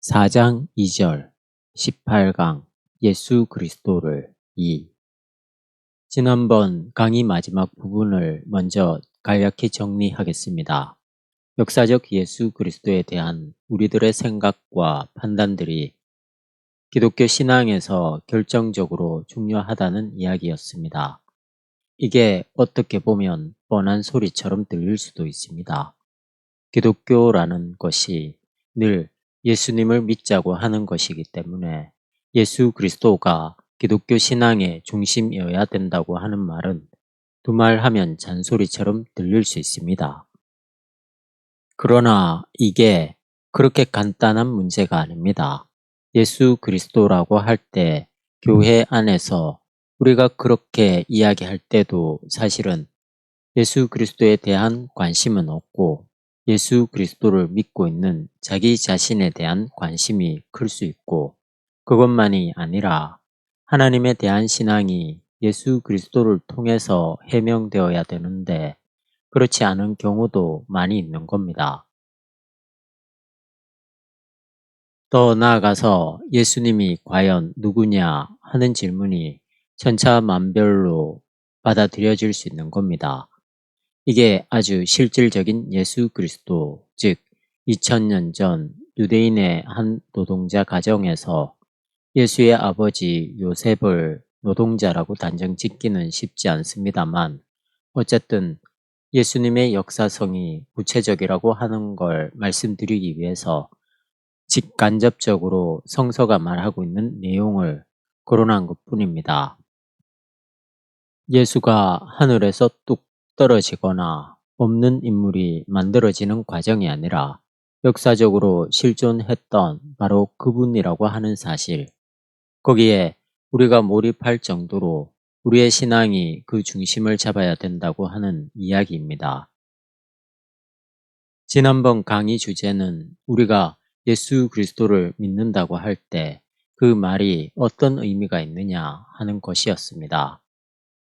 4장 2절 18강 예수 그리스도를 2. 지난번 강의 마지막 부분을 먼저 간략히 정리하겠습니다. 역사적 예수 그리스도에 대한 우리들의 생각과 판단들이 기독교 신앙에서 결정적으로 중요하다는 이야기였습니다. 이게 어떻게 보면 뻔한 소리처럼 들릴 수도 있습니다. 기독교라는 것이 늘 예수님을 믿자고 하는 것이기 때문에 예수 그리스도가 기독교 신앙의 중심이어야 된다고 하는 말은 두말하면 잔소리처럼 들릴 수 있습니다. 그러나 이게 그렇게 간단한 문제가 아닙니다. 예수 그리스도라고 할 때 교회 안에서 우리가 그렇게 이야기할 때도 사실은 예수 그리스도에 대한 관심은 없고 예수 그리스도를 믿고 있는 자기 자신에 대한 관심이 클 수 있고, 그것만이 아니라 하나님에 대한 신앙이 예수 그리스도를 통해서 해명되어야 되는데 그렇지 않은 경우도 많이 있는 겁니다. 더 나아가서 예수님이 과연 누구냐 하는 질문이 천차만별로 받아들여질 수 있는 겁니다. 이게 아주 실질적인 예수 그리스도, 즉 2000년 전 유대인의 한 노동자 가정에서 예수의 아버지 요셉을 노동자라고 단정 짓기는 쉽지 않습니다만, 어쨌든 예수님의 역사성이 구체적이라고 하는 걸 말씀드리기 위해서 직간접적으로 성서가 말하고 있는 내용을 거론한 것뿐입니다. 예수가 하늘에서 뚝 떨어지거나 없는 인물이 만들어지는 과정이 아니라 역사적으로 실존했던 바로 그분이라고 하는 사실, 거기에 우리가 몰입할 정도로 우리의 신앙이 그 중심을 잡아야 된다고 하는 이야기입니다. 지난번 강의 주제는 우리가 예수 그리스도를 믿는다고 할 때 그 말이 어떤 의미가 있느냐 하는 것이었습니다.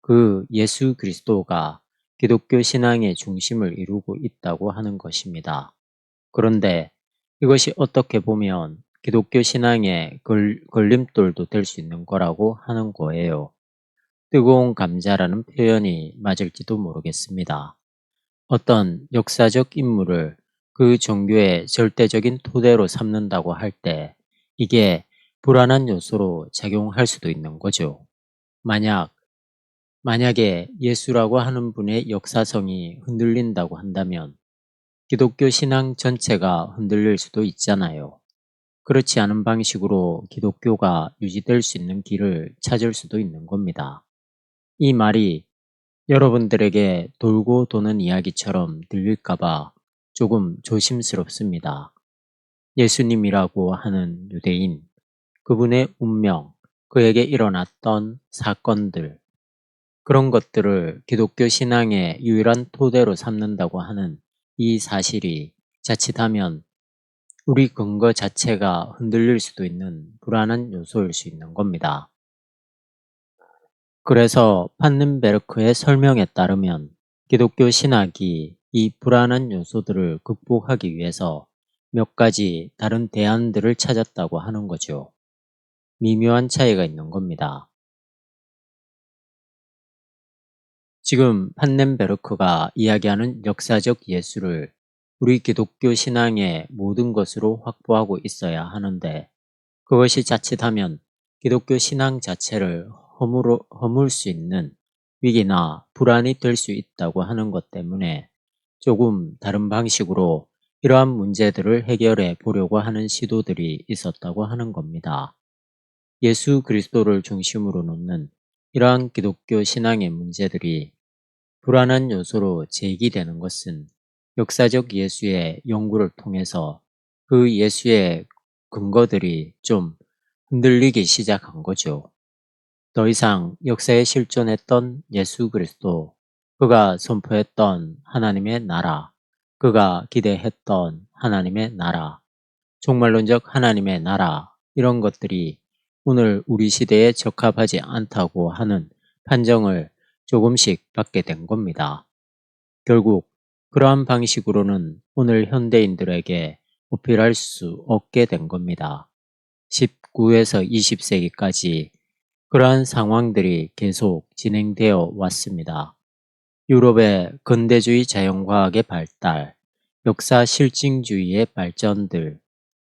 그 예수 그리스도가 기독교 신앙의 중심을 이루고 있다고 하는 것입니다. 그런데 이것이 어떻게 보면 기독교 신앙의 걸림돌도 될 수 있는 거라고 하는 거예요. 뜨거운 감자라는 표현이 맞을지도 모르겠습니다. 어떤 역사적 인물을 그 종교의 절대적인 토대로 삼는다고 할 때 이게 불안한 요소로 작용할 수도 있는 거죠. 만약에 예수라고 하는 분의 역사성이 흔들린다고 한다면 기독교 신앙 전체가 흔들릴 수도 있잖아요. 그렇지 않은 방식으로 기독교가 유지될 수 있는 길을 찾을 수도 있는 겁니다. 이 말이 여러분들에게 돌고 도는 이야기처럼 들릴까봐 조금 조심스럽습니다. 예수님이라고 하는 유대인, 그분의 운명, 그에게 일어났던 사건들, 그런 것들을 기독교 신앙의 유일한 토대로 삼는다고 하는 이 사실이 자칫하면 우리 근거 자체가 흔들릴 수도 있는 불안한 요소일 수 있는 겁니다. 그래서 판넨베르크의 설명에 따르면 기독교 신학이 이 불안한 요소들을 극복하기 위해서 몇 가지 다른 대안들을 찾았다고 하는 거죠. 미묘한 차이가 있는 겁니다. 지금 판넨베르크가 이야기하는 역사적 예수를 우리 기독교 신앙의 모든 것으로 확보하고 있어야 하는데, 그것이 자칫하면 기독교 신앙 자체를 허물 수 있는 위기나 불안이 될 수 있다고 하는 것 때문에 조금 다른 방식으로 이러한 문제들을 해결해 보려고 하는 시도들이 있었다고 하는 겁니다. 예수 그리스도를 중심으로 놓는 이러한 기독교 신앙의 문제들이 불안한 요소로 제기되는 것은 역사적 예수의 연구를 통해서 그 예수의 근거들이 좀 흔들리기 시작한 거죠. 더 이상 역사에 실존했던 예수 그리스도, 그가 선포했던 하나님의 나라, 그가 기대했던 하나님의 나라, 종말론적 하나님의 나라, 이런 것들이 오늘 우리 시대에 적합하지 않다고 하는 판정을 조금씩 받게 된 겁니다. 결국 그러한 방식으로는 오늘 현대인들에게 어필할 수 없게 된 겁니다. 19에서 20세기까지 그러한 상황들이 계속 진행되어 왔습니다. 유럽의 근대주의 자연과학의 발달, 역사 실증주의의 발전들,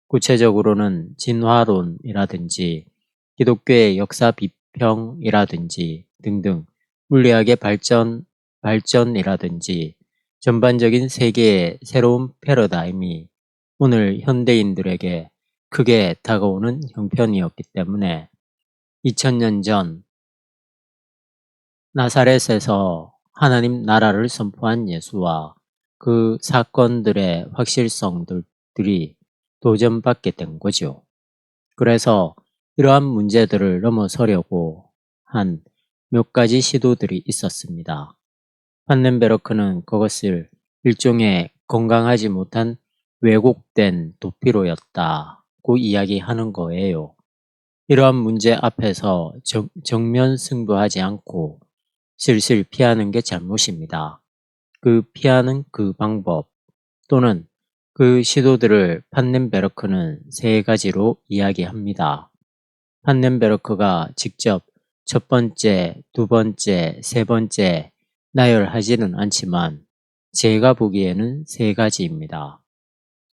구체적으로는 진화론이라든지 기독교의 역사 비평이라든지 등등 물리학의 발전이라든지 전반적인 세계의 새로운 패러다임이 오늘 현대인들에게 크게 다가오는 형편이었기 때문에 2000년 전 나사렛에서 하나님 나라를 선포한 예수와 그 사건들의 확실성들이 도전받게 된 거죠. 그래서 이러한 문제들을 넘어서려고 한 몇 가지 시도들이 있었습니다. 판넨베르크는 그것을 일종의 건강하지 못한 왜곡된 도피로였다고 이야기하는 거예요. 이러한 문제 앞에서 정면 승부하지 않고 슬슬 피하는 게 잘못입니다. 그 피하는 그 방법 또는 그 시도들을 판넨베르크는 세 가지로 이야기합니다. 판넨베르크가 직접 첫 번째, 두 번째, 세 번째 나열하지는 않지만 제가 보기에는 세 가지입니다.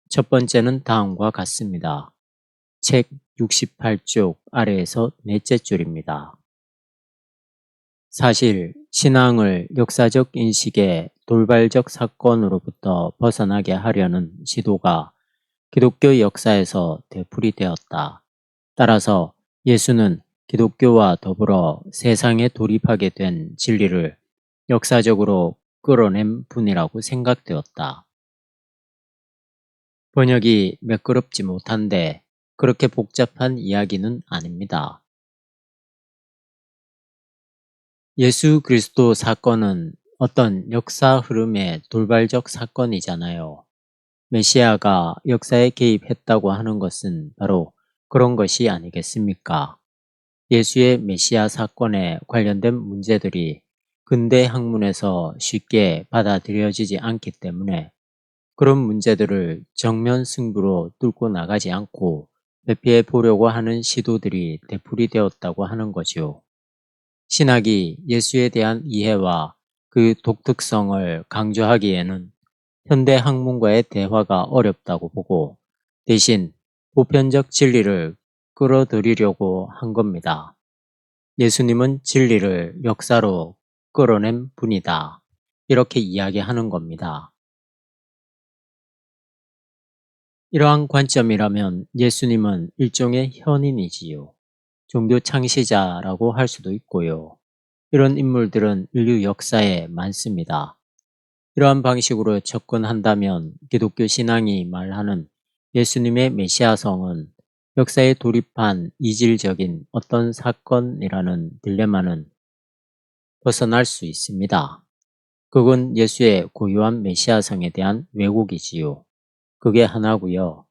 첫 번째는 다음과 같습니다. 책 68쪽 아래에서 넷째 줄입니다. 사실 신앙을 역사적 인식의 돌발적 사건으로부터 벗어나게 하려는 시도가 기독교 역사에서 되풀이되었다. 따라서 예수는 기독교와 더불어 세상에 돌입하게 된 진리를 역사적으로 끌어낸 분이라고 생각되었다. 번역이 매끄럽지 못한데 그렇게 복잡한 이야기는 아닙니다. 예수 그리스도 사건은 어떤 역사 흐름의 돌발적 사건이잖아요. 메시아가 역사에 개입했다고 하는 것은 바로 그런 것이 아니겠습니까? 예수의 메시아 사건에 관련된 문제들이 근대 학문에서 쉽게 받아들여지지 않기 때문에 그런 문제들을 정면 승부로 뚫고 나가지 않고 회피해 보려고 하는 시도들이 되풀이되었다고 하는 거죠. 신학이 예수에 대한 이해와 그 독특성을 강조하기에는 현대 학문과의 대화가 어렵다고 보고 대신 보편적 진리를 끌어들이려고 한 겁니다. 예수님은 진리를 역사로 끌어낸 분이다. 이렇게 이야기하는 겁니다. 이러한 관점이라면 예수님은 일종의 현인이지요. 종교 창시자라고 할 수도 있고요. 이런 인물들은 인류 역사에 많습니다. 이러한 방식으로 접근한다면 기독교 신앙이 말하는 예수님의 메시아성은 역사에 돌입한 이질적인 어떤 사건이라는 딜레마는 벗어날 수 있습니다. 그건 예수의 고유한 메시아성에 대한 왜곡이지요. 그게 하나고요.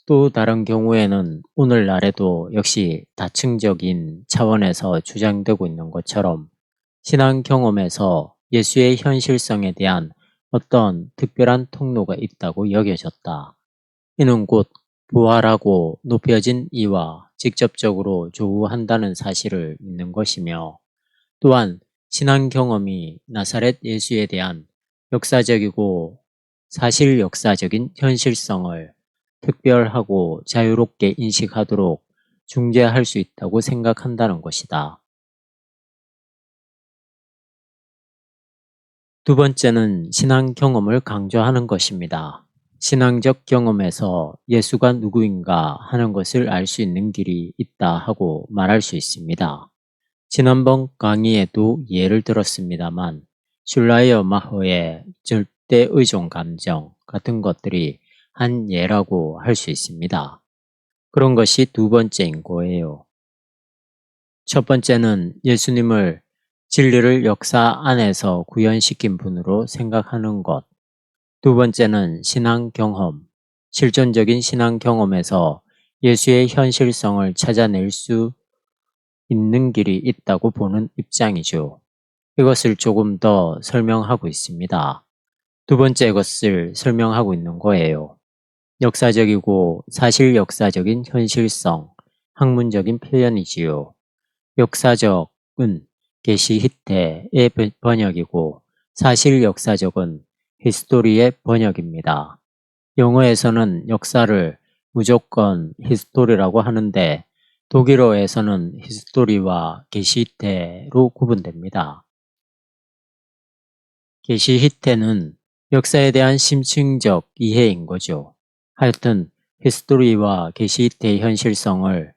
또 다른 경우에는 오늘날에도 역시 다층적인 차원에서 주장되고 있는 것처럼 신앙 경험에서 예수의 현실성에 대한 어떤 특별한 통로가 있다고 여겨졌다. 이는 곧 부활하고 높여진 이와 직접적으로 조우한다는 사실을 믿는 것이며 또한 신앙 경험이 나사렛 예수에 대한 역사적이고 사실 역사적인 현실성을 특별하고 자유롭게 인식하도록 중재할 수 있다고 생각한다는 것이다. 두 번째는 신앙 경험을 강조하는 것입니다. 신앙적 경험에서 예수가 누구인가 하는 것을 알 수 있는 길이 있다 하고 말할 수 있습니다. 지난번 강의에도 예를 들었습니다만 슐라이어 마허의 절대 의존 감정 같은 것들이 한 예라고 할 수 있습니다. 그런 것이 두 번째인 거예요. 첫 번째는 예수님을 진리를 역사 안에서 구현시킨 분으로 생각하는 것. 두 번째는 신앙 경험, 실존적인 신앙 경험에서 예수의 현실성을 찾아낼 수 있는 길이 있다고 보는 입장이죠. 이것을 조금 더 설명하고 있습니다. 두 번째 것을 설명하고 있는 거예요. 역사적이고 사실 역사적인 현실성, 학문적인 표현이지요. 역사적은 계시 히테의 번역이고 사실 역사적은 히스토리의 번역입니다. 영어에서는 역사를 무조건 히스토리라고 하는데 독일어에서는 히스토리와 게시히테로 구분됩니다. 게시히테는 역사에 대한 심층적 이해인 거죠. 하여튼 히스토리와 게시히테의 현실성을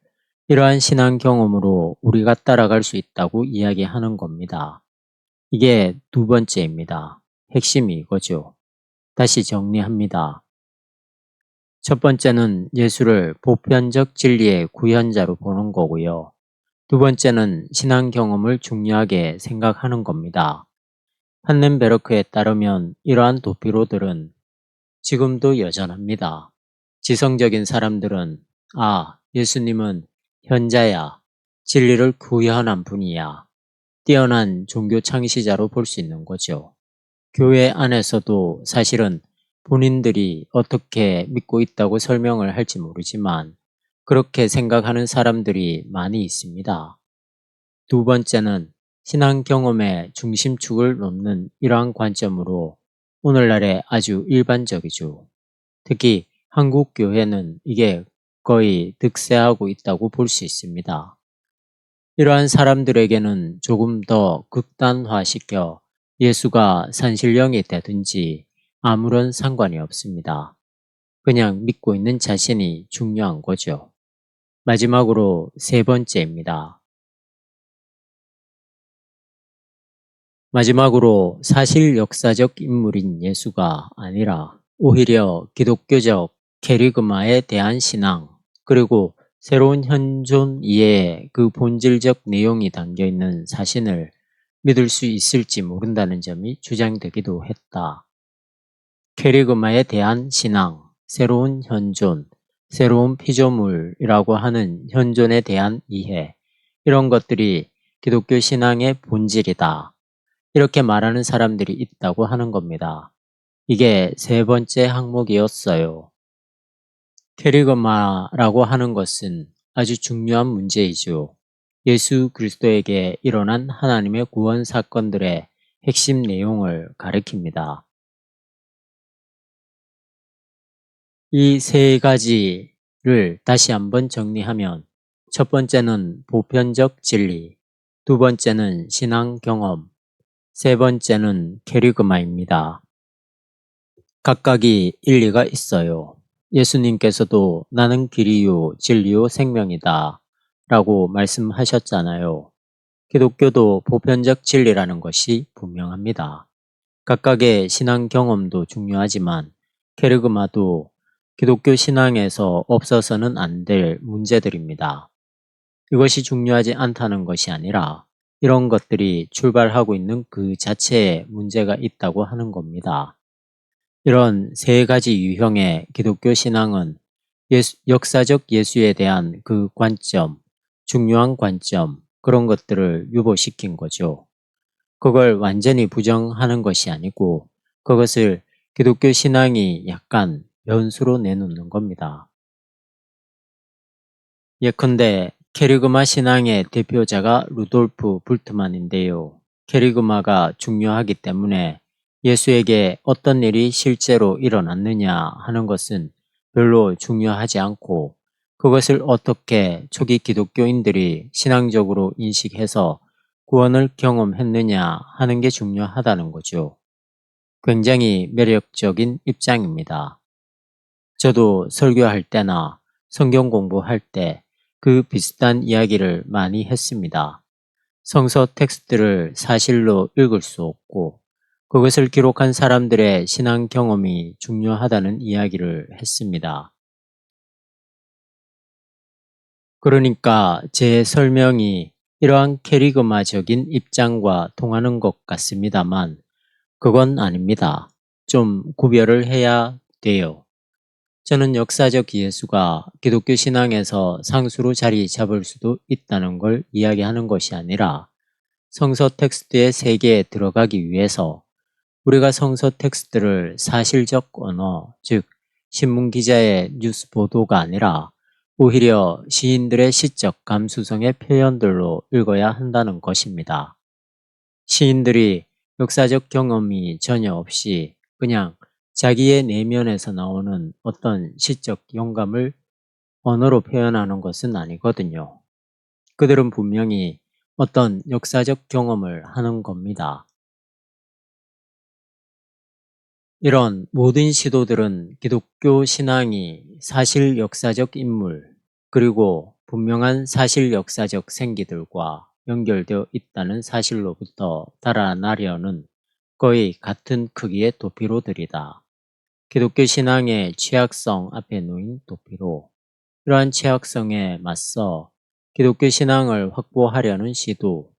이러한 신앙 경험으로 우리가 따라갈 수 있다고 이야기하는 겁니다. 이게 두 번째입니다. 핵심이 이거죠. 다시 정리합니다. 첫 번째는 예수를 보편적 진리의 구현자로 보는 거고요. 두 번째는 신앙 경험을 중요하게 생각하는 겁니다. 판넨베르크에 따르면 이러한 도피로들은 지금도 여전합니다. 지성적인 사람들은 예수님은 현자야, 진리를 구현한 분이야, 뛰어난 종교 창시자로 볼 수 있는 거죠. 교회 안에서도 사실은 본인들이 어떻게 믿고 있다고 설명을 할지 모르지만 그렇게 생각하는 사람들이 많이 있습니다. 두 번째는 신앙 경험의 중심축을 놓는 이러한 관점으로 오늘날에 아주 일반적이죠. 특히 한국 교회는 이게 거의 득세하고 있다고 볼 수 있습니다. 이러한 사람들에게는 조금 더 극단화시켜 예수가 산신령이 되든지 아무런 상관이 없습니다. 그냥 믿고 있는 자신이 중요한 거죠. 마지막으로 세 번째입니다. 마지막으로 사실 역사적 인물인 예수가 아니라 오히려 기독교적 케리그마에 대한 신앙, 그리고 새로운 현존 이해의 그 본질적 내용이 담겨있는 사신을 믿을 수 있을지 모른다는 점이 주장되기도 했다. 케리그마에 대한 신앙, 새로운 현존, 새로운 피조물이라고 하는 현존에 대한 이해, 이런 것들이 기독교 신앙의 본질이다. 이렇게 말하는 사람들이 있다고 하는 겁니다. 이게 세 번째 항목이었어요. 케리그마라고 하는 것은 아주 중요한 문제이죠. 예수 그리스도에게 일어난 하나님의 구원 사건들의 핵심 내용을 가리킵니다. 이 세 가지를 다시 한번 정리하면 첫 번째는 보편적 진리, 두 번째는 신앙 경험, 세 번째는 케리그마입니다. 각각이 일리가 있어요. 예수님께서도 나는 길이요 진리요 생명이다 라고 말씀하셨잖아요. 기독교도 보편적 진리라는 것이 분명합니다. 각각의 신앙 경험도 중요하지만 케르그마도 기독교 신앙에서 없어서는 안 될 문제들입니다. 이것이 중요하지 않다는 것이 아니라 이런 것들이 출발하고 있는 그 자체에 문제가 있다고 하는 겁니다. 이런 세 가지 유형의 기독교 신앙은 역사적 예수에 대한 그 관점, 중요한 관점, 그런 것들을 유보시킨 거죠. 그걸 완전히 부정하는 것이 아니고 그것을 기독교 신앙이 약간 변수로 내놓는 겁니다. 예컨대 케리그마 신앙의 대표자가 루돌프 불트만인데요. 케리그마가 중요하기 때문에 예수에게 어떤 일이 실제로 일어났느냐 하는 것은 별로 중요하지 않고 그것을 어떻게 초기 기독교인들이 신앙적으로 인식해서 구원을 경험했느냐 하는 게 중요하다는 거죠. 굉장히 매력적인 입장입니다. 저도 설교할 때나 성경 공부할 때 그 비슷한 이야기를 많이 했습니다. 성서 텍스트를 사실로 읽을 수 없고 그것을 기록한 사람들의 신앙 경험이 중요하다는 이야기를 했습니다. 그러니까 제 설명이 이러한 캐리그마적인 입장과 통하는 것 같습니다만 그건 아닙니다. 좀 구별을 해야 돼요. 저는 역사적 예수가 기독교 신앙에서 상수로 자리 잡을 수도 있다는 걸 이야기하는 것이 아니라 성서 텍스트의 세계에 들어가기 위해서 우리가 성서 텍스트를 사실적 언어, 즉 신문 기자의 뉴스 보도가 아니라 오히려 시인들의 시적 감수성의 표현들로 읽어야 한다는 것입니다. 시인들이 역사적 경험이 전혀 없이 그냥 자기의 내면에서 나오는 어떤 시적 영감을 언어로 표현하는 것은 아니거든요. 그들은 분명히 어떤 역사적 경험을 하는 겁니다. 이런 모든 시도들은 기독교 신앙이 사실 역사적 인물, 그리고 분명한 사실 역사적 생기들과 연결되어 있다는 사실로부터 달아나려는 거의 같은 크기의 도피로들이다. 기독교 신앙의 취약성 앞에 놓인 도피로, 이러한 취약성에 맞서 기독교 신앙을 확보하려는 시도,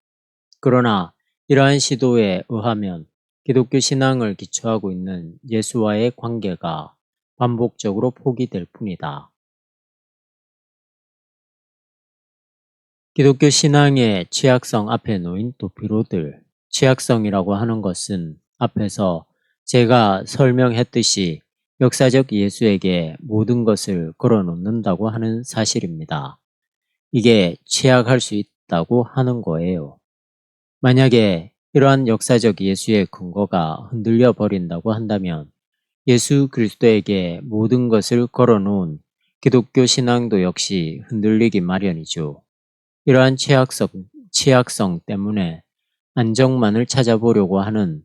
그러나 이러한 시도에 의하면 기독교 신앙을 기초하고 있는 예수와의 관계가 반복적으로 포기될 뿐이다. 기독교 신앙의 취약성 앞에 놓인 도피로들, 취약성이라고 하는 것은 앞에서 제가 설명했듯이 역사적 예수에게 모든 것을 걸어놓는다고 하는 사실입니다. 이게 취약할 수 있다고 하는 거예요. 만약에 이러한 역사적 예수의 근거가 흔들려 버린다고 한다면 예수 그리스도에게 모든 것을 걸어놓은 기독교 신앙도 역시 흔들리기 마련이죠. 이러한 취약성 때문에 안정만을 찾아보려고 하는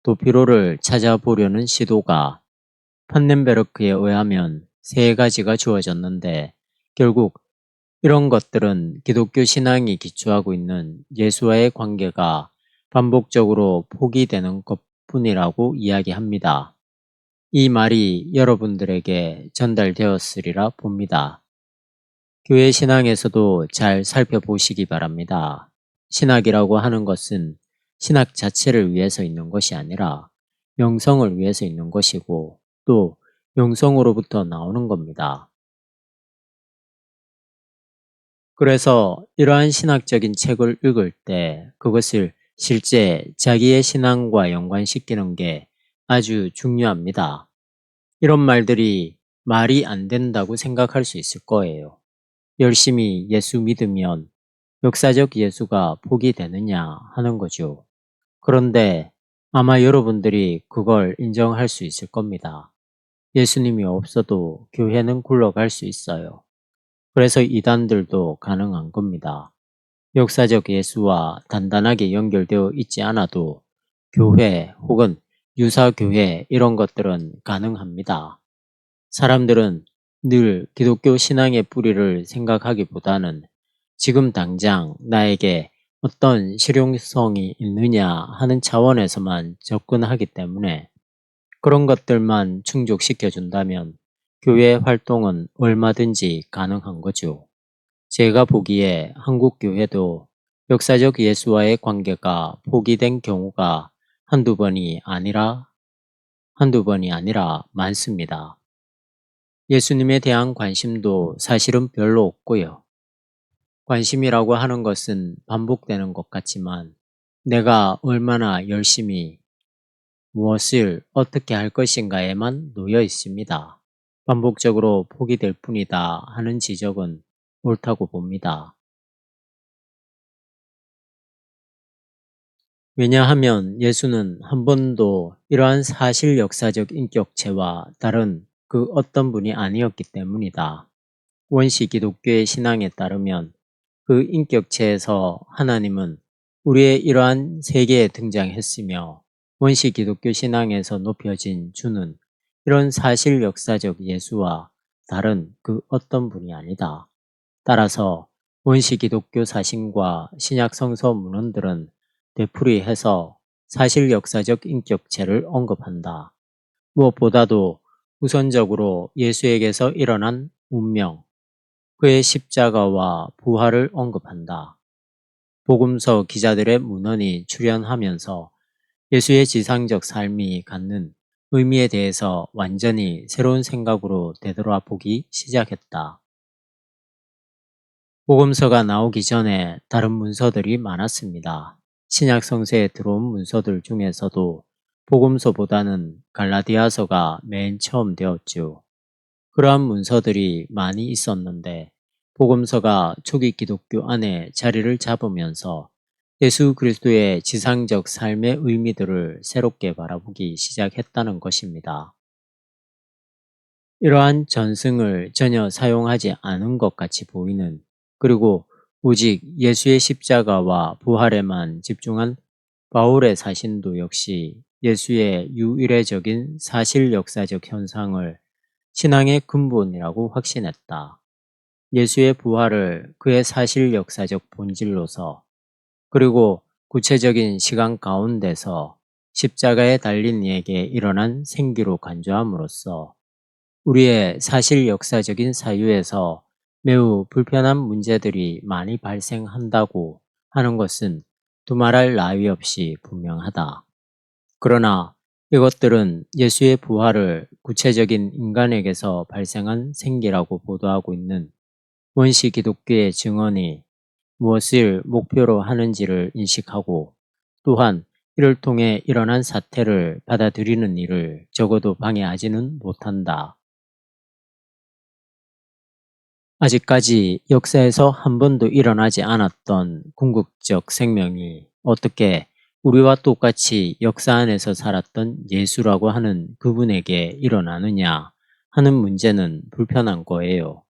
도피로를 찾아보려는 시도가 판넨베르크에 의하면 세 가지가 주어졌는데 결국 이런 것들은 기독교 신앙이 기초하고 있는 예수와의 관계가 반복적으로 포기되는 것뿐이라고 이야기합니다. 이 말이 여러분들에게 전달되었으리라 봅니다. 교회 신앙에서도 잘 살펴보시기 바랍니다. 신학이라고 하는 것은 신학 자체를 위해서 있는 것이 아니라 영성을 위해서 있는 것이고 또 영성으로부터 나오는 겁니다. 그래서 이러한 신학적인 책을 읽을 때 그것을 실제 자기의 신앙과 연관시키는 게 아주 중요합니다. 이런 말들이 말이 안 된다고 생각할 수 있을 거예요. 열심히 예수 믿으면 역사적 예수가 포기되느냐 하는 거죠. 그런데 아마 여러분들이 그걸 인정할 수 있을 겁니다. 예수님이 없어도 교회는 굴러갈 수 있어요. 그래서 이단들도 가능한 겁니다. 역사적 예수와 단단하게 연결되어 있지 않아도 교회 혹은 유사교회 이런 것들은 가능합니다. 사람들은 늘 기독교 신앙의 뿌리를 생각하기보다는 지금 당장 나에게 어떤 실용성이 있느냐 하는 차원에서만 접근하기 때문에 그런 것들만 충족시켜 준다면 교회 활동은 얼마든지 가능한 거죠. 제가 보기에 한국 교회도 역사적 예수와의 관계가 포기된 경우가 한두 번이 아니라 많습니다. 예수님에 대한 관심도 사실은 별로 없고요. 관심이라고 하는 것은 반복되는 것 같지만 내가 얼마나 열심히 무엇을 어떻게 할 것인가에만 놓여 있습니다. 반복적으로 포기될 뿐이다 하는 지적은 옳다고 봅니다. 왜냐하면 예수는 한 번도 이러한 사실 역사적 인격체와 다른 그 어떤 분이 아니었기 때문이다. 원시 기독교의 신앙에 따르면 그 인격체에서 하나님은 우리의 이러한 세계에 등장했으며 원시 기독교 신앙에서 높여진 주는 이런 사실 역사적 예수와 다른 그 어떤 분이 아니다. 따라서 원시 기독교 사신과 신약 성서 문헌들은 되풀이해서 사실 역사적 인격체를 언급한다. 무엇보다도 우선적으로 예수에게서 일어난 운명, 그의 십자가와 부활을 언급한다. 복음서 기자들의 문헌이 출연하면서 예수의 지상적 삶이 갖는 의미에 대해서 완전히 새로운 생각으로 되돌아보기 시작했다. 복음서가 나오기 전에 다른 문서들이 많았습니다. 신약 성서에 들어온 문서들 중에서도 복음서보다는 갈라디아서가 맨 처음 되었죠. 그러한 문서들이 많이 있었는데 복음서가 초기 기독교 안에 자리를 잡으면서 예수 그리스도의 지상적 삶의 의미들을 새롭게 바라보기 시작했다는 것입니다. 이러한 전승을 전혀 사용하지 않은 것 같이 보이는, 그리고 오직 예수의 십자가와 부활에만 집중한 바울의 사신도 역시 예수의 유일해적인 사실 역사적 현상을 신앙의 근본이라고 확신했다. 예수의 부활을 그의 사실 역사적 본질로서, 그리고 구체적인 시간 가운데서 십자가에 달린 이에게 일어난 생기로 간주함으로써 우리의 사실 역사적인 사유에서 매우 불편한 문제들이 많이 발생한다고 하는 것은 두말할 나위 없이 분명하다. 그러나 이것들은 예수의 부활을 구체적인 인간에게서 발생한 생기라고 보도하고 있는 원시 기독교의 증언이 무엇을 목표로 하는지를 인식하고, 또한 이를 통해 일어난 사태를 받아들이는 일을 적어도 방해하지는 못한다. 아직까지 역사에서 한 번도 일어나지 않았던 궁극적 생명이 어떻게 우리와 똑같이 역사 안에서 살았던 예수라고 하는 그분에게 일어나느냐 하는 문제는 불편한 거예요.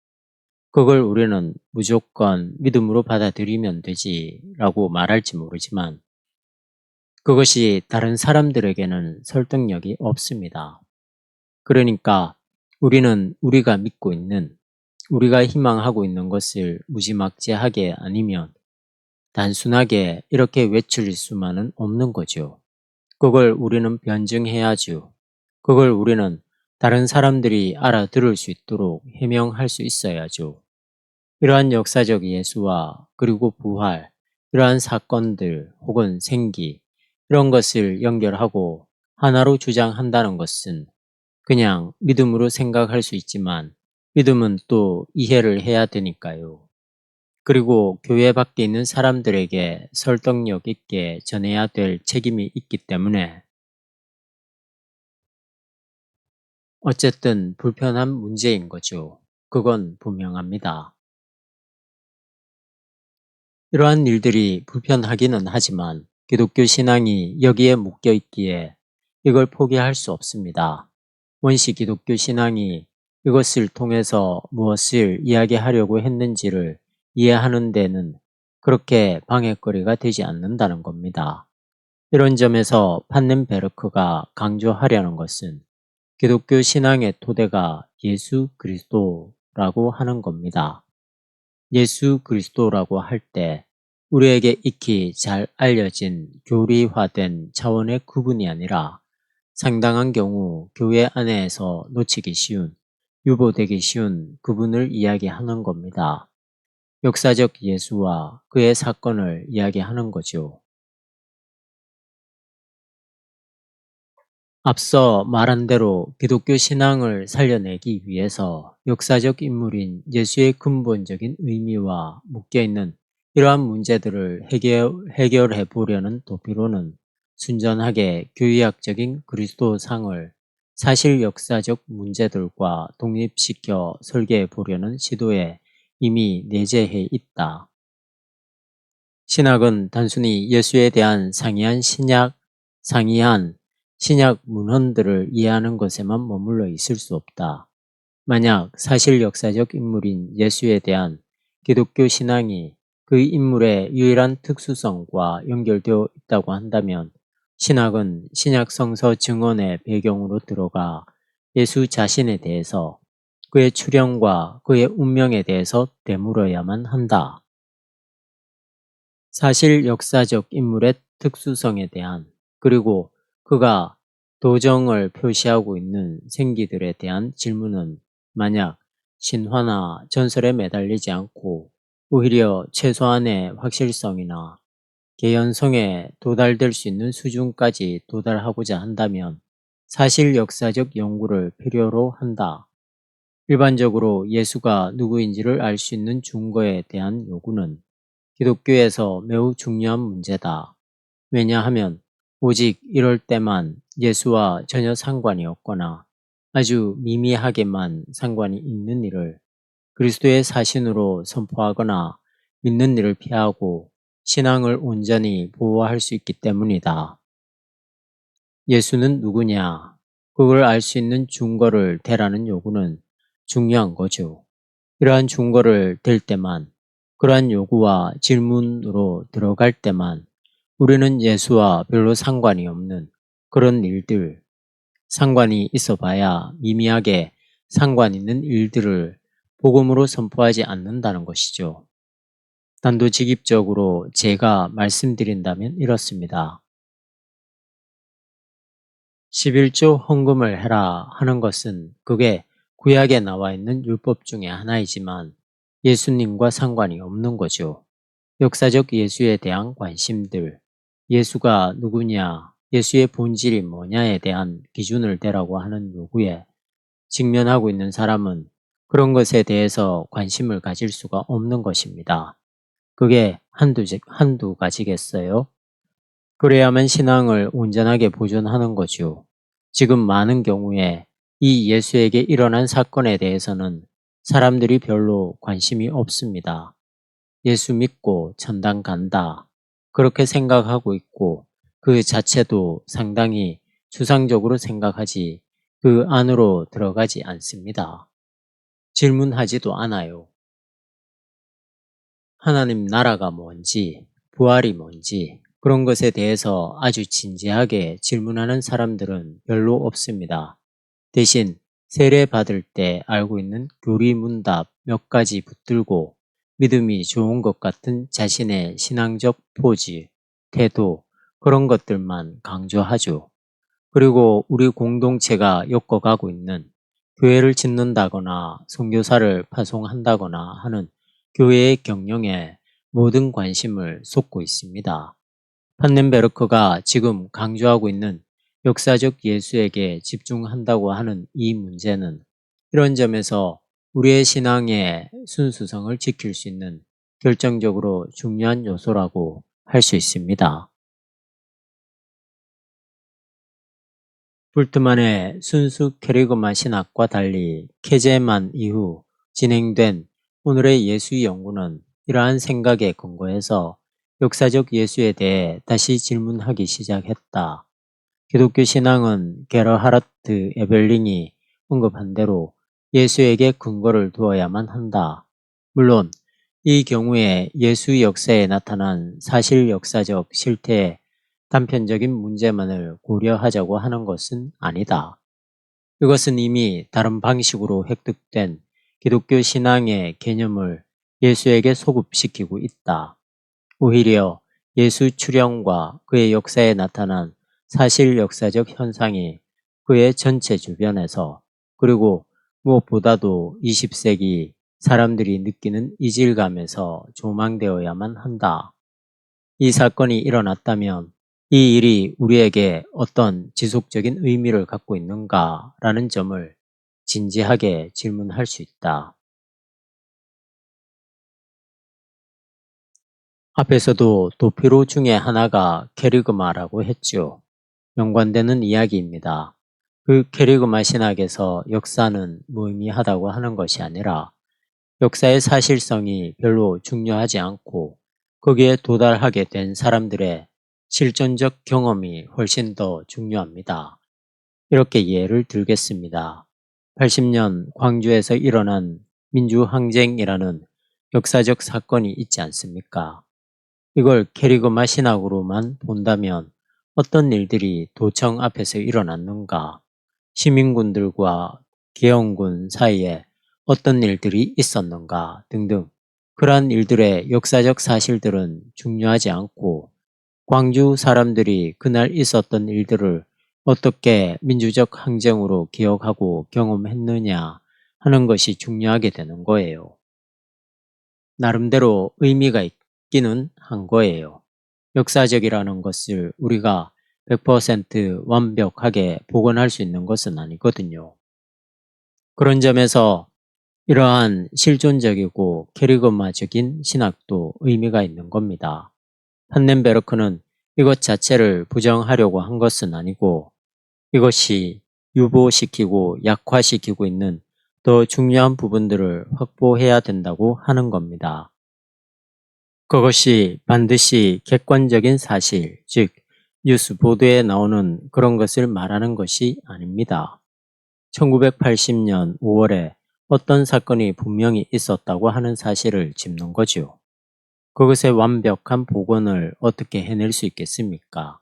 그걸 우리는 무조건 믿음으로 받아들이면 되지라고 말할지 모르지만 그것이 다른 사람들에게는 설득력이 없습니다. 그러니까 우리는 우리가 믿고 있는, 우리가 희망하고 있는 것을 무지막지하게 아니면 단순하게 이렇게 외칠 수만은 없는 거죠. 그걸 우리는 변증해야죠. 그걸 우리는 다른 사람들이 알아들을 수 있도록 해명할 수 있어야죠. 이러한 역사적 예수와 그리고 부활, 이러한 사건들 혹은 생기, 이런 것을 연결하고 하나로 주장한다는 것은 그냥 믿음으로 생각할 수 있지만 믿음은 또 이해를 해야 되니까요. 그리고 교회 밖에 있는 사람들에게 설득력 있게 전해야 될 책임이 있기 때문에 어쨌든 불편한 문제인 거죠. 그건 분명합니다. 이러한 일들이 불편하기는 하지만 기독교 신앙이 여기에 묶여 있기에 이걸 포기할 수 없습니다. 원시 기독교 신앙이 이것을 통해서 무엇을 이야기하려고 했는지를 이해하는 데는 그렇게 방해거리가 되지 않는다는 겁니다. 이런 점에서 판넨베르크가 강조하려는 것은 기독교 신앙의 토대가 예수 그리스도라고 하는 겁니다. 예수 그리스도라고 할 때 우리에게 익히 잘 알려진 교리화된 차원의 구분이 아니라 상당한 경우 교회 안에서 놓치기 쉬운, 유보되기 쉬운 구분을 이야기하는 겁니다. 역사적 예수와 그의 사건을 이야기하는 거죠. 앞서 말한 대로 기독교 신앙을 살려내기 위해서 역사적 인물인 예수의 근본적인 의미와 묶여있는 이러한 문제들을 해결해 보려는 도피로는 순전하게 교의학적인 그리스도상을 사실 역사적 문제들과 독립시켜 설계해 보려는 시도에 이미 내재해 있다. 신학은 단순히 예수에 대한 상이한 신약 문헌들을 이해하는 것에만 머물러 있을 수 없다. 만약 사실 역사적 인물인 예수에 대한 기독교 신앙이 그 인물의 유일한 특수성과 연결되어 있다고 한다면 신학은 신약 성서 증언의 배경으로 들어가 예수 자신에 대해서, 그의 출현과 그의 운명에 대해서 되물어야만 한다. 사실 역사적 인물의 특수성에 대한, 그리고 그가 도정을 표시하고 있는 생기들에 대한 질문은 만약 신화나 전설에 매달리지 않고 오히려 최소한의 확실성이나 개연성에 도달될 수 있는 수준까지 도달하고자 한다면 사실 역사적 연구를 필요로 한다. 일반적으로 예수가 누구인지를 알 수 있는 증거에 대한 요구는 기독교에서 매우 중요한 문제다. 왜냐하면 오직 이럴 때만 예수와 전혀 상관이 없거나 아주 미미하게만 상관이 있는 일을 그리스도의 사신으로 선포하거나 믿는 일을 피하고 신앙을 온전히 보호할 수 있기 때문이다. 예수는 누구냐? 그걸 알 수 있는 증거를 대라는 요구는 중요한 거죠. 이러한 증거를 댈 때만, 그러한 요구와 질문으로 들어갈 때만 우리는 예수와 별로 상관이 없는 그런 일들, 상관이 있어 봐야 미미하게 상관 있는 일들을 복음으로 선포하지 않는다는 것이죠. 단도직입적으로 제가 말씀드린다면 이렇습니다. 11조 헌금을 해라 하는 것은 그게 구약에 나와 있는 율법 중에 하나이지만 예수님과 상관이 없는 거죠. 역사적 예수에 대한 관심들, 예수가 누구냐, 예수의 본질이 뭐냐에 대한 기준을 대라고 하는 요구에 직면하고 있는 사람은 그런 것에 대해서 관심을 가질 수가 없는 것입니다. 그게 한두 가지겠어요? 그래야만 신앙을 온전하게 보존하는 거죠. 지금 많은 경우에 이 예수에게 일어난 사건에 대해서는 사람들이 별로 관심이 없습니다. 예수 믿고 천당 간다. 그렇게 생각하고 있고 그 자체도 상당히 추상적으로 생각하지 그 안으로 들어가지 않습니다. 질문하지도 않아요. 하나님 나라가 뭔지, 부활이 뭔지 그런 것에 대해서 아주 진지하게 질문하는 사람들은 별로 없습니다. 대신 세례 받을 때 알고 있는 교리문답 몇 가지 붙들고 믿음이 좋은 것 같은 자신의 신앙적 포즈, 태도 그런 것들만 강조하죠. 그리고 우리 공동체가 엮어가고 있는 교회를 짓는다거나 선교사를 파송한다거나 하는 교회의 경영에 모든 관심을 쏟고 있습니다. 판넨베르크가 지금 강조하고 있는 역사적 예수에게 집중한다고 하는 이 문제는 이런 점에서 우리의 신앙의 순수성을 지킬 수 있는 결정적으로 중요한 요소라고 할 수 있습니다. 불트만의 순수 캐리그마 신학과 달리 케제만 이후 진행된 오늘의 예수 연구는 이러한 생각에 근거해서 역사적 예수에 대해 다시 질문하기 시작했다. 기독교 신앙은 게러하르트 에벨링이 언급한 대로 예수에게 근거를 두어야만 한다. 물론 이 경우에 예수 역사에 나타난 사실 역사적 실태의 단편적인 문제만을 고려하자고 하는 것은 아니다. 이것은 이미 다른 방식으로 획득된 기독교 신앙의 개념을 예수에게 소급시키고 있다. 오히려 예수 출현과 그의 역사에 나타난 사실 역사적 현상이 그의 전체 주변에서 그리고 무엇보다도 20세기 사람들이 느끼는 이질감에서 조망되어야만 한다. 이 사건이 일어났다면 이 일이 우리에게 어떤 지속적인 의미를 갖고 있는가라는 점을 진지하게 질문할 수 있다. 앞에서도 도피로 중에 하나가 캐리그마라고 했죠. 연관되는 이야기입니다. 그 캐리그마 신학에서 역사는 무의미하다고 하는 것이 아니라 역사의 사실성이 별로 중요하지 않고 거기에 도달하게 된 사람들의 실존적 경험이 훨씬 더 중요합니다. 이렇게 예를 들겠습니다. 80년 광주에서 일어난 민주항쟁이라는 역사적 사건이 있지 않습니까? 이걸 캐리그마 신학으로만 본다면 어떤 일들이 도청 앞에서 일어났는가, 시민군들과 계엄군 사이에 어떤 일들이 있었는가 등등 그러한 일들의 역사적 사실들은 중요하지 않고 광주 사람들이 그날 있었던 일들을 어떻게 민주적 항쟁으로 기억하고 경험했느냐 하는 것이 중요하게 되는 거예요. 나름대로 의미가 있기는 한 거예요. 역사적이라는 것을 우리가 100% 완벽하게 복원할 수 있는 것은 아니거든요. 그런 점에서 이러한 실존적이고 캐리그마적인 신학도 의미가 있는 겁니다. 판넨베르크는 이것 자체를 부정하려고 한 것은 아니고 이것이 유보시키고 약화시키고 있는 더 중요한 부분들을 확보해야 된다고 하는 겁니다. 그것이 반드시 객관적인 사실, 즉 뉴스 보도에 나오는 그런 것을 말하는 것이 아닙니다. 1980년 5월에 어떤 사건이 분명히 있었다고 하는 사실을 짚는 거죠. 그것의 완벽한 복원을 어떻게 해낼 수 있겠습니까?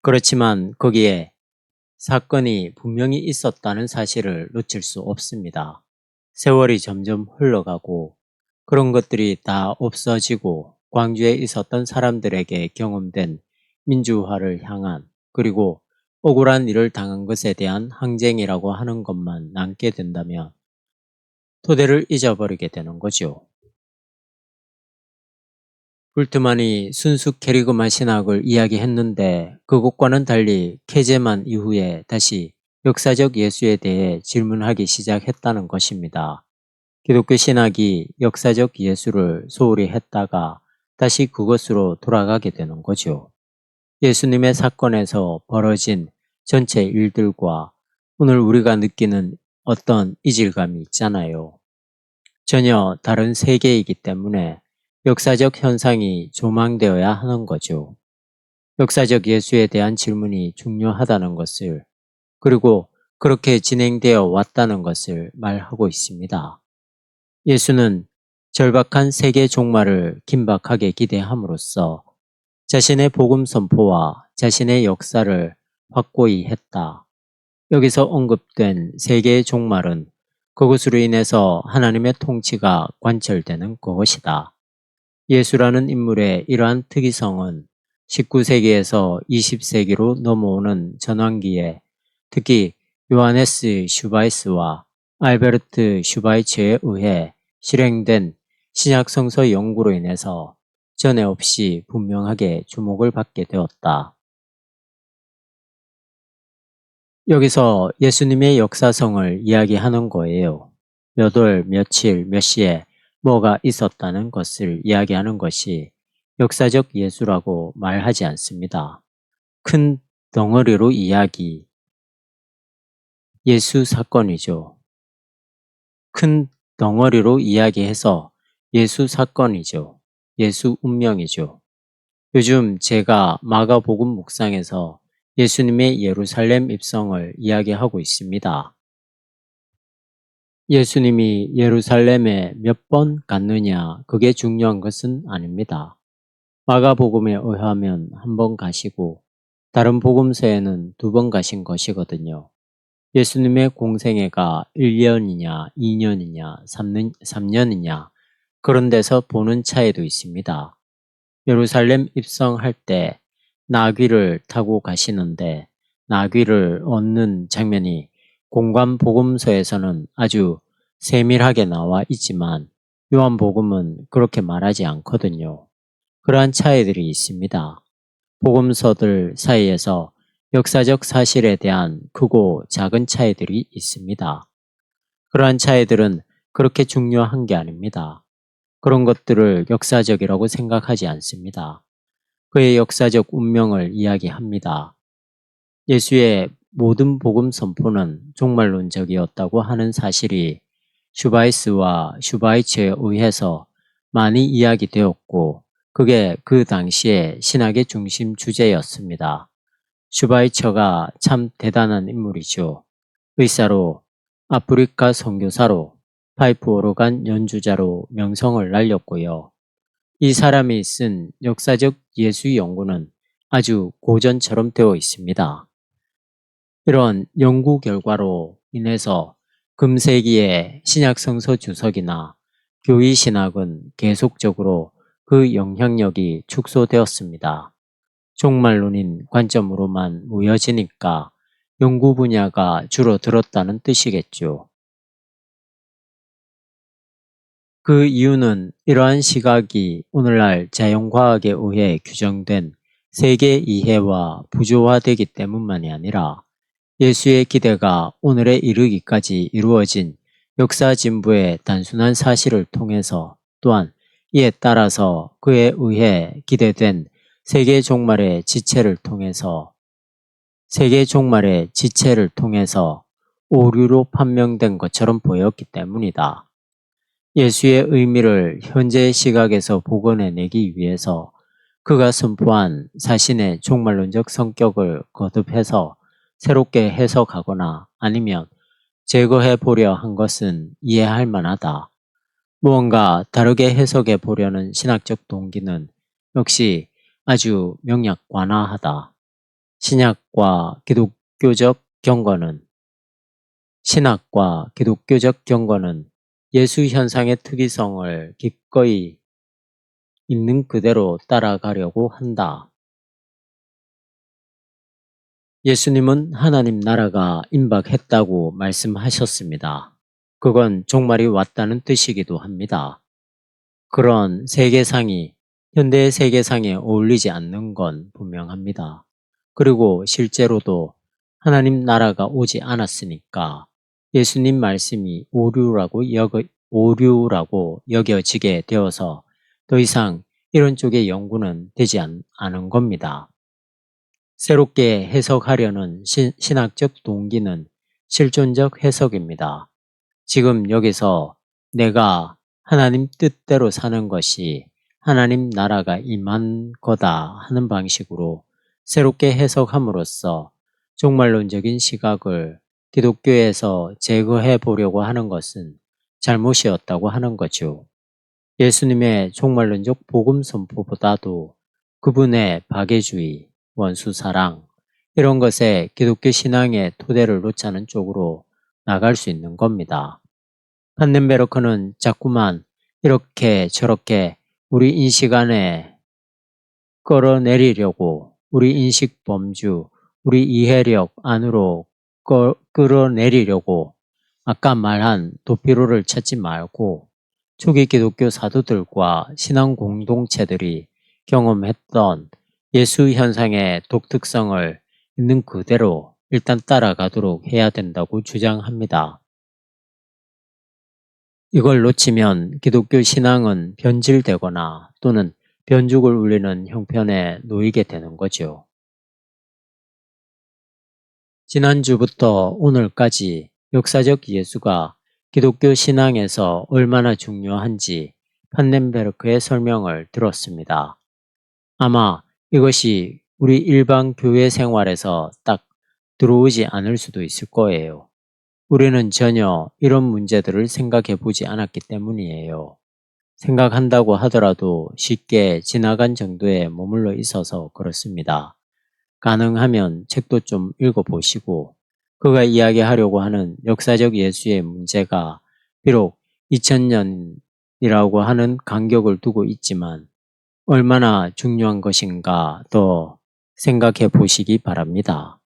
그렇지만 거기에 사건이 분명히 있었다는 사실을 놓칠 수 없습니다. 세월이 점점 흘러가고 그런 것들이 다 없어지고 광주에 있었던 사람들에게 경험된 민주화를 향한 그리고 억울한 일을 당한 것에 대한 항쟁이라고 하는 것만 남게 된다면 토대를 잊어버리게 되는 거죠. 불트만이 순수 캐리그만 신학을 이야기했는데 그것과는 달리 케제만 이후에 다시 역사적 예수에 대해 질문하기 시작했다는 것입니다. 기독교 신학이 역사적 예수를 소홀히 했다가 다시 그것으로 돌아가게 되는 거죠. 예수님의 사건에서 벌어진 전체 일들과 오늘 우리가 느끼는 어떤 이질감이 있잖아요. 전혀 다른 세계이기 때문에 역사적 현상이 조망되어야 하는 거죠. 역사적 예수에 대한 질문이 중요하다는 것을 그리고 그렇게 진행되어 왔다는 것을 말하고 있습니다. 예수는 절박한 세계 종말을 긴박하게 기대함으로써 자신의 복음 선포와 자신의 역사를 확고히 했다. 여기서 언급된 세계의 종말은 그것으로 인해서 하나님의 통치가 관철되는 그것이다. 예수라는 인물의 이러한 특이성은 19세기에서 20세기로 넘어오는 전환기에 특히 요하네스 슈바이스와 알베르트 슈바이처에 의해 실행된 신약성서 연구로 인해서 전에 없이 분명하게 주목을 받게 되었다. 여기서 예수님의 역사성을 이야기하는 거예요. 몇 월, 며칠, 몇 시에 뭐가 있었다는 것을 이야기하는 것이 역사적 예수라고 말하지 않습니다. 큰 덩어리로 이야기, 예수 사건이죠. 큰 덩어리로 이야기해서 예수 사건이죠. 예수 운명이죠. 요즘 제가 마가복음 묵상에서 예수님의 예루살렘 입성을 이야기하고 있습니다. 예수님이 예루살렘에 몇 번 갔느냐 그게 중요한 것은 아닙니다. 마가복음에 의하면 한 번 가시고 다른 복음서에는 2번 가신 것이거든요. 예수님의 공생애가 1년이냐 2년이냐 3년이냐 그런 데서 보는 차이도 있습니다. 예루살렘 입성할 때 나귀를 타고 가시는데 나귀를 얻는 장면이 공관 복음서에서는 아주 세밀하게 나와 있지만 요한복음은 그렇게 말하지 않거든요. 그러한 차이들이 있습니다. 복음서들 사이에서 역사적 사실에 대한 크고 작은 차이들이 있습니다. 그러한 차이들은 그렇게 중요한 게 아닙니다. 그런 것들을 역사적이라고 생각하지 않습니다. 그의 역사적 운명을 이야기합니다. 예수의 모든 복음 선포는 종말론적이었다고 하는 사실이 슈바이스와 슈바이처에 의해서 많이 이야기되었고 그게 그 당시에 신학의 중심 주제였습니다. 슈바이처가 참 대단한 인물이죠. 의사로, 아프리카 선교사로, 파이프 오르간 연주자로 명성을 날렸고요. 이 사람이 쓴 역사적 예수 연구는 아주 고전처럼 되어 있습니다. 이런 연구 결과로 인해서 금세기의 신약성서 주석이나 교의 신학은 계속적으로 그 영향력이 축소되었습니다. 종말론인 관점으로만 모여지니까 연구 분야가 줄어들었다는 뜻이겠죠. 그 이유는 이러한 시각이 오늘날 자연과학에 의해 규정된 세계 이해와 부조화되기 때문만이 아니라 예수의 기대가 오늘에 이르기까지 이루어진 역사 진부의 단순한 사실을 통해서 또한 이에 따라서 그에 의해 기대된 세계 종말의 지체를 통해서 세계 종말의 지체를 통해서 오류로 판명된 것처럼 보였기 때문이다. 예수의 의미를 현재의 시각에서 복원해내기 위해서 그가 선포한 자신의 종말론적 성격을 거듭해서 새롭게 해석하거나 아니면 제거해 보려 한 것은 이해할 만하다. 무언가 다르게 해석해 보려는 신학적 동기는 역시 아주 명약관화하다. 신학과 기독교적 경건은 예수 현상의 특이성을 기꺼이 있는 그대로 따라가려고 한다. 예수님은 하나님 나라가 임박했다고 말씀하셨습니다. 그건 종말이 왔다는 뜻이기도 합니다. 그런 세계상이 현대의 세계상에 어울리지 않는 건 분명합니다. 그리고 실제로도 하나님 나라가 오지 않았으니까 예수님 말씀이 오류라고 여겨지게 되어서 더 이상 이런 쪽의 연구는 되지 않은 겁니다. 새롭게 해석하려는 신학적 동기는 실존적 해석입니다. 지금 여기서 내가 하나님 뜻대로 사는 것이 하나님 나라가 임한 거다 하는 방식으로 새롭게 해석함으로써 종말론적인 시각을 기독교에서 제거해 보려고 하는 것은 잘못이었다고 하는 거죠. 예수님의 종말론적 복음 선포보다도 그분의 박애주의, 원수사랑 이런 것에 기독교 신앙의 토대를 놓자는 쪽으로 나갈 수 있는 겁니다. 판넨베르크는 자꾸만 이렇게 저렇게 우리 인식 안에 끌어내리려고 우리 인식 범주, 우리 이해력 안으로 끌어내리려고 아까 말한 도피로를 찾지 말고 초기 기독교 사도들과 신앙 공동체들이 경험했던 예수 현상의 독특성을 있는 그대로 일단 따라가도록 해야 된다고 주장합니다. 이걸 놓치면 기독교 신앙은 변질되거나 또는 변죽을 울리는 형편에 놓이게 되는 거죠. 지난주부터 오늘까지 역사적 예수가 기독교 신앙에서 얼마나 중요한지 판넨베르크의 설명을 들었습니다. 아마 이것이 우리 일반 교회 생활에서 딱 들어오지 않을 수도 있을 거예요. 우리는 전혀 이런 문제들을 생각해 보지 않았기 때문이에요. 생각한다고 하더라도 쉽게 지나간 정도에 머물러 있어서 그렇습니다. 가능하면 책도 좀 읽어보시고 그가 이야기하려고 하는 역사적 예수의 문제가 비록 2000년이라고 하는 간격을 두고 있지만 얼마나 중요한 것인가 더 생각해 보시기 바랍니다.